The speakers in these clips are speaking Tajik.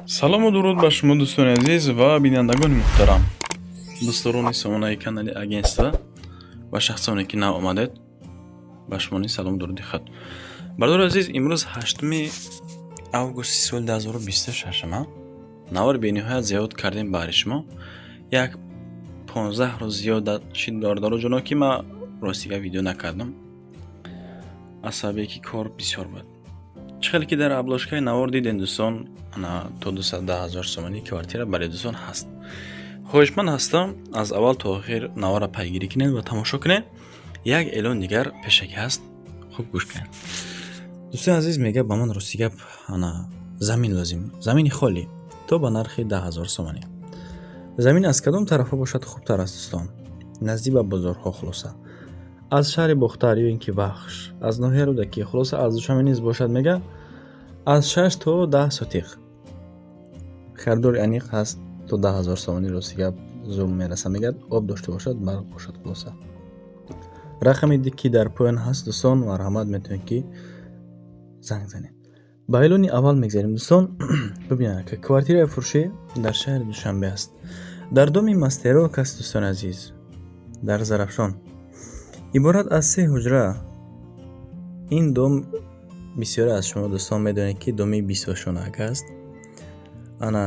салому дуруд ба шумо дӯстони азиз ва бинандагони муҳтарам, дӯстдорони сомонаи канали агентства ва шахсоне ки нав омадед, ба шумо салому дуруди хат. Бардори азиз, имрӯз 8 августи соли 2026 навари бениҳоят зиёд кардем баҳри шумо. Як 15 рӯз зиёд шид дордаро ҷуно ки ман ростига видео накардам. Аз сабабе ки кор бисёр буд. Чихеле ки дар обложкаи навор диден дӯстон, ана то 210,000 сомонӣ квартира барои дӯстон ҳаст. Хоҳишманд ҳастам аз аввал то охир навора пайгирӣ кунед ва тамошо кунед. Як эълон дигар пешакӣ ҳаст, хуб гӯш кунед. дӯстони азиз мега ба ман рости гап ана замин лозим, замини холӣ то ба нархи 10,000 сомонӣ. замин аз кадом тарафа бошад хубтар аст дӯстон? Наздик ба бозорҳо хулоса. аз шаҳри бохтар ё ин ки вахш, аз ноҳияи рӯдаки, хулоса аз душанбе низ бошад мега аз 6 то 10 сотиқ. Харидори аниқ ҳаст то 10,000 сомонӣ рости гап зулм мераса мегад, об дошта бошад, барқ бошад хулоса. рақами ки дар поён ҳаст дӯстон, марҳамат метавонед ки занг занед. ба эълони аввал мегзарем дӯстон. бибинед ки квартираи фурӯшӣ дар шаҳри душанбе аст. дар доми мастерок аст дӯстони азиз, дар Зарафшон. иборат аз 3 ҳуҷра. ин дом бисёре аз шумо дӯстон медонед ки доми 20 ошонак аст. ана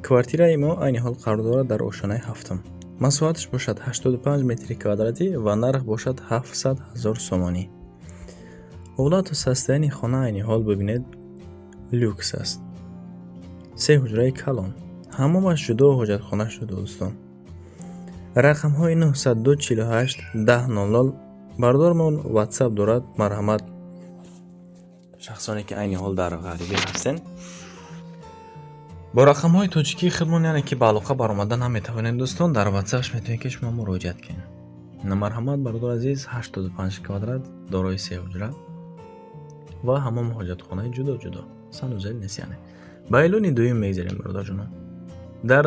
квартираи мо айни ҳол қарор дорад дар ошонаи 7. масоҳатш бошад 85 метри квадратӣ ва нарх бошад 700,000 сомонӣ. ҳолату состоянии хона айни ҳол бибинед люкс аст. 3 ҳуҷраи калон, ҳамомаш ҷудо, ҳоҷатхона шуда дӯстон. рақамҳои 902 48 1000 бардормон WhatsApp дорад. марҳамат шахсоне ки айни ҳол дар ғарибӣ ҳастен, бо рақамҳои тоҷикӣ худмон яъне ки ба алоқа баромада наметавонед дӯстон, дар WhatsApp метавонед ки шумо муроҷиат кунед. марҳамат бародор азиз, 85 квадрат, дорои 3 ҳуҷра ва ҳамом ҳоҷатхонаи ҷудо ҷудо. санузел нест яъне. ба эълони дуюм мегзарем бародарҷонон. дар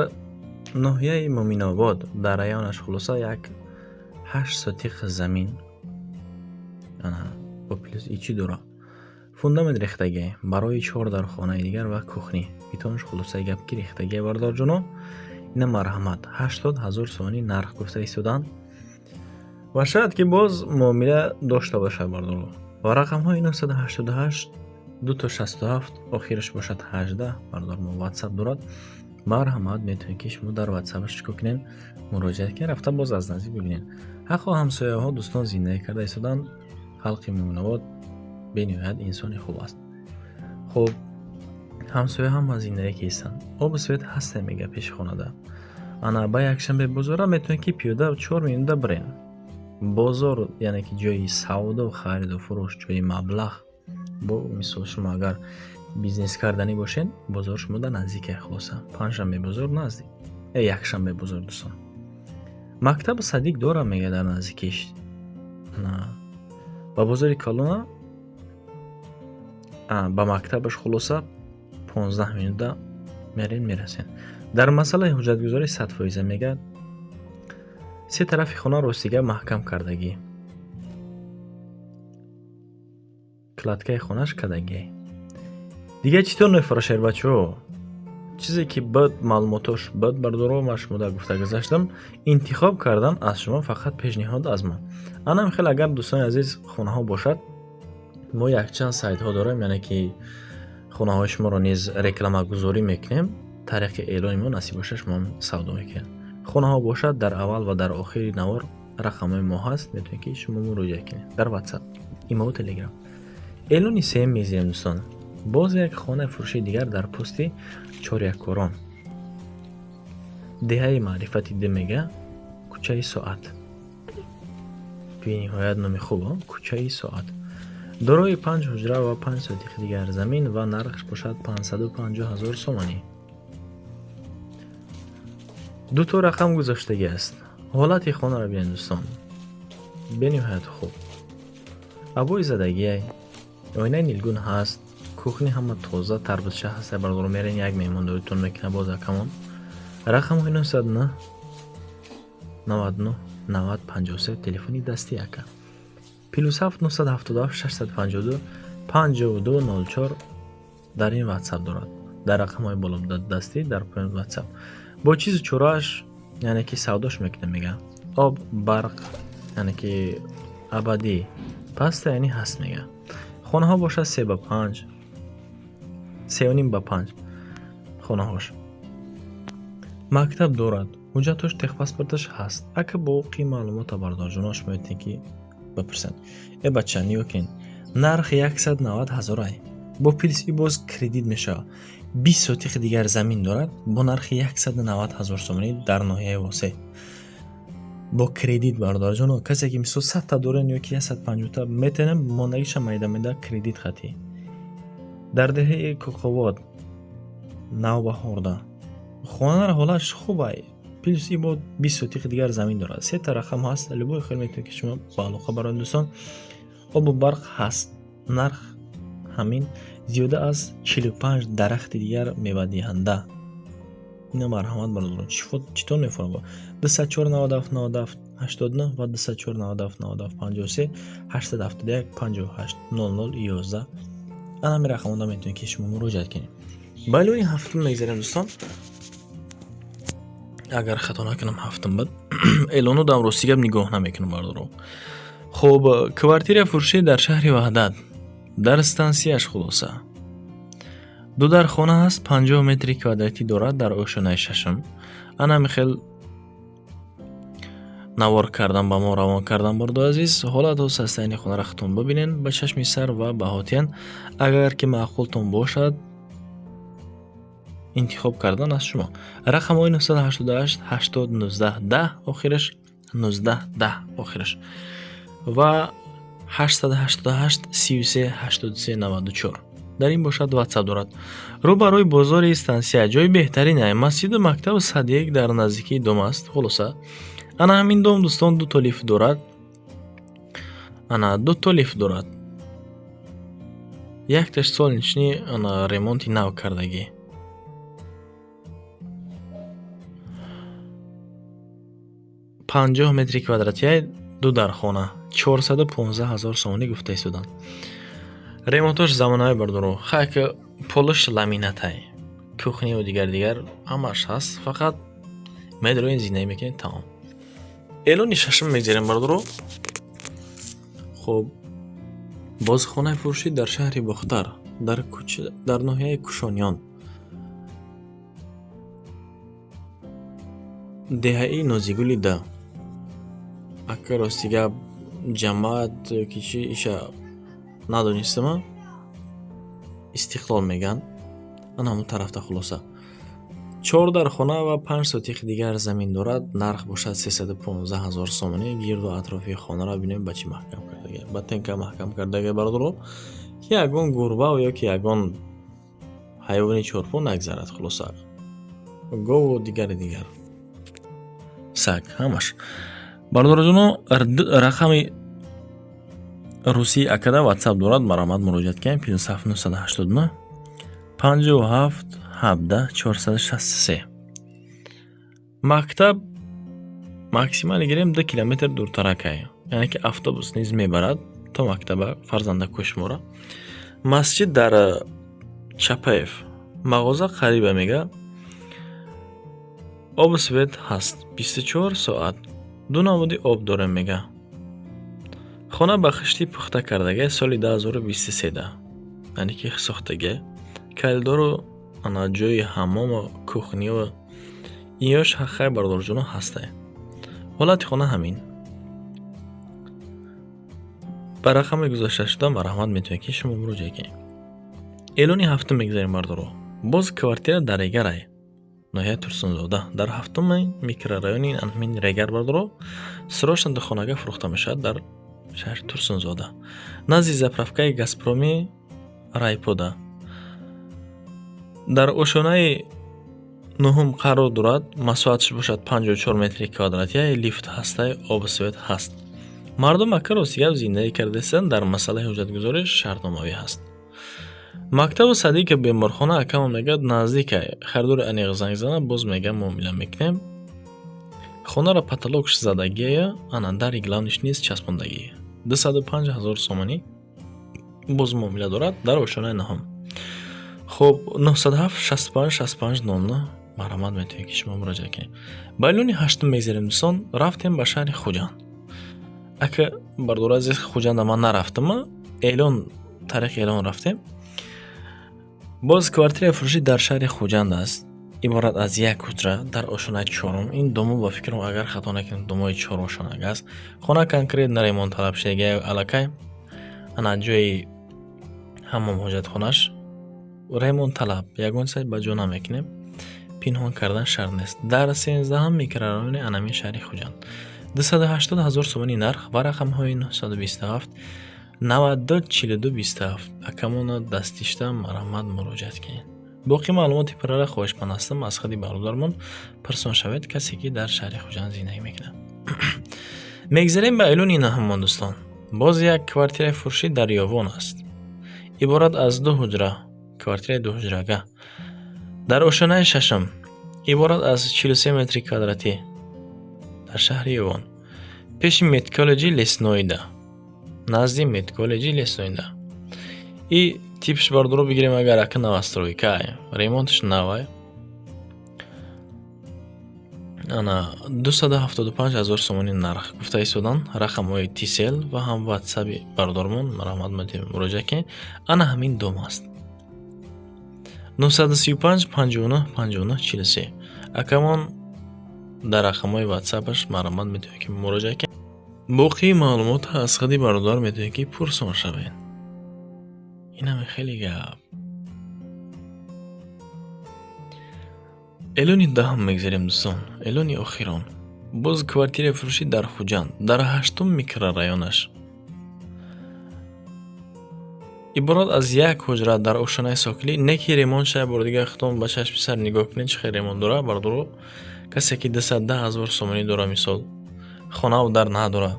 ноҳияи Моминобод, дар районаш хулоса як 8 сотиқ замин ана бо плюс ичи дора. фундамент рехтагӣ барои 4 дар хонаи дигар ва кухни. битонш хулосаи гап ки рехтагӣ бародарҷоно. ина марҳамат 80,000 сомонӣ нарх гуфта истоданд. ва шояд ки боз муомила дошта бошад бардоро. ва рақамҳои 988 2 то 67 охираш бошад 18 бардор мо WhatsApp дорад. марҳамат метавонед ки шумо дар WhatsApp чикор кунед, муроҷиат кунед, рафта боз аз наздик бибинед. ҳаққо ҳамсояҳо дӯстон зиндагӣ карда истоданд. халқи Моминобод бениҳоят инсони хуб аст. хуб, ҳамсоя ҳама зиндагӣ ки ҳастанд. обу свет ҳаста мега пеши хонада. ана ба якшанбе бозора метавонед ки пиёда 4 минута бирен. бозор яъне ки ҷои савдо, хариду фурӯш, ҷои маблағ. бо мисол шумо агар бизнес карданӣ бошед, бозор шумода наздике хулоса. панҷшанбе бозор наздик, якшанбе бозор дӯстон. мактаб садиқ дора мега дар наздикиш. на ба бозори Калона ба мактабаш хулоса 15 минута мерен мерасен. дар масъалаи ҳуҷҷатгузорӣ 100% мега се тарафи хона ростига маҳкам кардагӣ. кладкаи хонаш кадагӣ. дига чӣ то мефарошед бачаҳо? чизе ки бад маълумотош бад бардоро ма шумода гуфта гузаштам, интихоб кардан аз шумо, фақат пешниҳод аз ман. анам хел агар дӯстони азиз хонаҳо бошад, мо якчанд сайтҳо дорем, яъне ки хонаҳои шуморо низ рекламагузорӣ мекунем. тариқи эълони мо насиб бошад шумо савдо мекунед. хонаҳо бошад, дар аввал ва дар охири навор рақамҳои мо ҳаст, метавонед ки шумо муроҷиат кунед дар WhatsApp, имо Telegram. эълони сеюм мегзирем дӯстон. боз як хонаи фурӯшии дигар дар пости Чорякорон, деҳаи маърифати Демега, кӯчаи Соат. бениҳоят номи хуб, кӯчаи Соат. дорои 5 ҳуҷра ва 5 сотиқи дигар замин ва нархш бошад 550,000 сомонӣ. ду то рақам гузоштагӣ аст. ҳолати хонаро бинед дӯстон. бениҳоят хуб. абои задагӣ, оинаи нилгун ҳаст. кухни ҳама тоза, тарбузча ҳаст. бардор мерен як меҳмондоритон мекуна боз акамон. рақамҳои 909 99 90 53 телефони дастӣ ака. +7 977 652 5204 дар ин WhatsApp дорад. дар рақамҳои болодастӣ дар поёни WhatsApp. Бо чизу чорааш яъне ки савдош мекунем, мега об, барқ яъне ки абадӣ, паста яъни ҳаст мега. хонаҳо бошад 3 ба 5, 3.5 ба 5 хонаҳош. Мактаб дорад, ҳуҷҷатош, техпаспорташ ҳаст. Ака боқӣ маълумота бардорҷонош метавонед ки бипурсанд. Бача ниё кин, нарх 190,000 ай. Бо плюси боз кредит мешавад. 20 сотиқи дигар замин дорад бо нархи 190,000 сомонӣ дар ноҳияи восе. Бо кредит бардорҷоно, касе ки мисол 100 та дорен ё ки 150 та метавонем мондагиша майда кредит хати. Дар деҳаи Коқовод, Навбаҳорда хонаро ҳолаш хуб ай. плюс ибо 20 сотиқи дигар замин дорад. 3 та рақам ҳаст. Любой хел метавонед ки шумо ба алоқа барои дӯстон. Обу барқ ҳаст. Нарх ҳамин зиёда аз 45 дарахти дигар мевадиҳанда. Ина марҳамат бародарон. Читон мефармо 24 97 97 89 ва 24 97 97 53 871 58 00 11. ана ми рақамонда метавонед ки шумо муроҷиат кинед. Балои ҳафтум мегзарем дӯстон. Агар хато накунам ҳафтум буд. Эълону дамрӯзӣ гап нигоҳ намекунам бародарон. Хуб, квартира фурӯшӣ дар шаҳри Ваҳдат, дар стансияш хулоса. Ду дар хона ҳаст, 50 метри квадратӣ дорад дар ошонаи шашум. Ана михел навор кардан ба мо равон кардан бордо азиз. Ҳолату састаини хонаро худтон бибинен ба чашми сар ва баҳотиян. Агар ки маъқултон бошад интихоб кардан аз шумо. Рақамҳои 988 80 19 10 охираш 19 10 охираш ва 888 33 83 94. дар ин бошад WhatsApp дорад. Рӯ барои бозори стансия ҷои беҳтаринае. Масҷиду мактабу садиек дар наздикии дом аст. Хулоса ана ҳамин дом дӯстон 2 та лифт дорад. Ана 2 та лифт дорад. Якташ солнични ана ремонти нав кардагӣ. «50 метри квадратия 2 дар хона 415,000 сомонӣ гуфта истоданд. Ремонтош замонави бардоро. Хайка полиш ламинатай. Кухня ва дигар ҳамаш ҳаст. Фақат медроин зинаи мекунед тамом. Эълони шашум мегзарем бардоро. Хуб, боз хонаи фурӯшӣ дар шаҳри Бохтар, дар ноҳияи Кушониён. Деҳаи Нозигули да. Ака рости гап ҷамаат ки чи иша надонистама. Истиқлол меган. Ана ҳамун тарафта хулоса. 4 дар хона ва 5 сотиқи дигар замин дорад. Нарх бошад 315,000 сомонӣ. Гирду атрофи хонаро бинем ба чи маҳкам кардага. Ба тенка маҳкам кардага бародаро. Ягон гурба ё ки ягон ҳайвони чорпо нагзарад хулоса. Гову дигар саг ҳамаш. Бардораҷоно, рақами русии акада WhatsApp дорад. Марҳамат муроҷиат кунед. +7 989 57 17 463. Мактаб максимали гирем 2 километр дуртаракай. Яъне ки автобус низ мебарад то мактаба фарзандакӯи шуморо. Масҷид дар Чапаев. Мағоза қариба мега. Обу свет ҳаст 24 соат. 2 намуди об дорем мега. хона ба хишти пухта кардага соли 2023 да. Яъне ки сохтага калидору ана ҷои ҳаммом ва кухня ва инёш ҳаққай бардорҷоно ҳастае. ҳолати хона ҳамин. ба рақами гузашта шуда марҳамат метавонед ки шумо муроҷиат кунед. эълони ҳафтум мегзарем бардоро. Боз квартира дар Регарай, ноҳияи Турсунзода, дар ҳафтуми микрорайони ҳамин Регар бардоро. срочно хонага фурӯхта мешавад дар шаҳри Турсунзода. Назди заправкаи Газпроми Райпода. дар ошонаи 9 қарор дорад. Масоатш бошад 54 метри квадратия. Лифт ҳастай, обу свет ҳаст. мардум ака ростигап зиндаӣ кардастанд. дар масъалаи ҳуҷҷатгузорӣ шартномавӣ ҳаст. мактабу садиқа беморхона акамо мегӯяд наздикай. харидори аниқ занг зана боз мега муомила мекунем. хонаро потолокш задагия, ана дари главниш низ часпондагӣ. 205,000 сомонӣ боз муомила дорад дар ошонаи наҳум. خب 907 65 65 00 марҳамат метавонед ки шумо муроҷиат кунед. Ба эълони ҳаштум мегзарем дӯстон, рафтем ба шаҳри Хуҷанд. Ака бардор азиз Хуҷанда ман нарафтам, эълон тариқи эълон рафтем. боз квартираи фурӯшӣ дар шаҳри Хуҷанд аст. Иборат аз як ҳуҷра дар ошонаи чорум. Ин домо ба фикрам агар хато накунам домои чорум ошонага аст. Хона конкрет на ремонт талаб шудага аллакай ана ҷои ҳаммом ҳоҷатхонаш ремонт талаб. Ягон чиз ба ҷо намекунем. Пинҳон кардан шарт нест. Дар 13 микрорайони анами шаҳри Хуҷанд. 280,000 сомонӣ нарх ва рақамҳои 927 92 42 27. Акамона дастишта марҳамат муроҷиат кунед. боқӣ маълумоти пирра хоҳишманд ҳастам аз хади бародармон пирсон шавед, касе ки дар шаҳри Хуҷанд зиндагӣ мекунад. мегзарем ба эълони наҳамон дӯстон. боз як квартираи фурӯшӣ дар Ёвон аст. иборат аз 2 ҳуҷра, квартираи 2 ҳуҷрага дар ошонаи шашам. иборат аз 43 метри квадратӣ дар шаҳри Ёвон. пеши медколлеҷи Лесноида, назди медколлеҷи Лесноида. И типш бардоро бигирем агар ака новостройка, ремонтш навай. Ана 275,000 сомонӣ нарх гуфта истодан. Рақамҳои тисел ва ҳам ватсаби бардормон марҳамат метавонед муроҷиат кунед. Ана ҳамин дом аст. 935 59 59 43. Акамон дар рақамҳои ватсапаш марҳамат метавонед ки муроҷиат кунед. боқии маълумот аз хади бародар метавонед ки пурсон шавед. инаме хеле гап. эълони даҳум мегзарем дӯстон. эълони охирон. боз квартираи фурӯшӣ дар Хуҷанд дар 8 микрорайонаш. иборат аз як ҳуҷра дар ошонаи сокилӣ. Не ки ремонт шава бор дига хитон ба чашми сар нигоҳ кунед чӣ хел ремонт дора. бардоро касе ки 210,000 сомонӣ дора, мисол хонаву дар надора,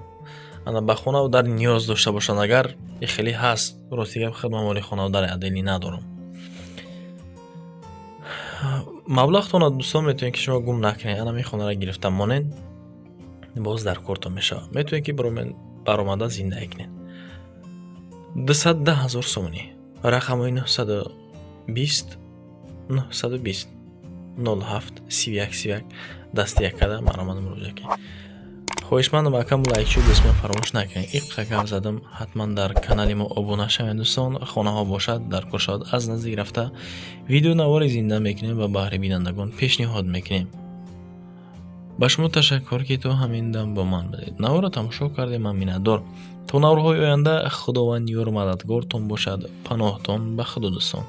ана ба хонаву дар ниёз дошта бошанд. агар ихелӣ ҳаст, ростига бихӯед ман моли хонаву дар адели надорам. маблағтона дӯстон метавонед ки шумо гум накунед. ана ми хонаро гирифта монед, боз дар кортон мешавад. метавонед ки баромада зиндаӣ кунед. 210,000 сомонӣ. рақамҳои 920 920 07 31 31 дасти якада марҳамат муроҷиат кунед. хоҳишмандам акам лайкчу бисман фаромӯш накунед. иққа гап задам, ҳатман дар канали мо обуна шавед дӯстон. хонаҳо бошад дар Куршод аз наздик рафта видео навори зинда мекунем ва баҳри бинандагон пешниҳод мекунем. ба шумо ташаккур ки то ҳамин дам бо ман будед. навора тамошо кардем. ман миннатдор. то наврҳои оянда худованд ёру мададгортон бошад. паноҳтон ба худо дӯстон.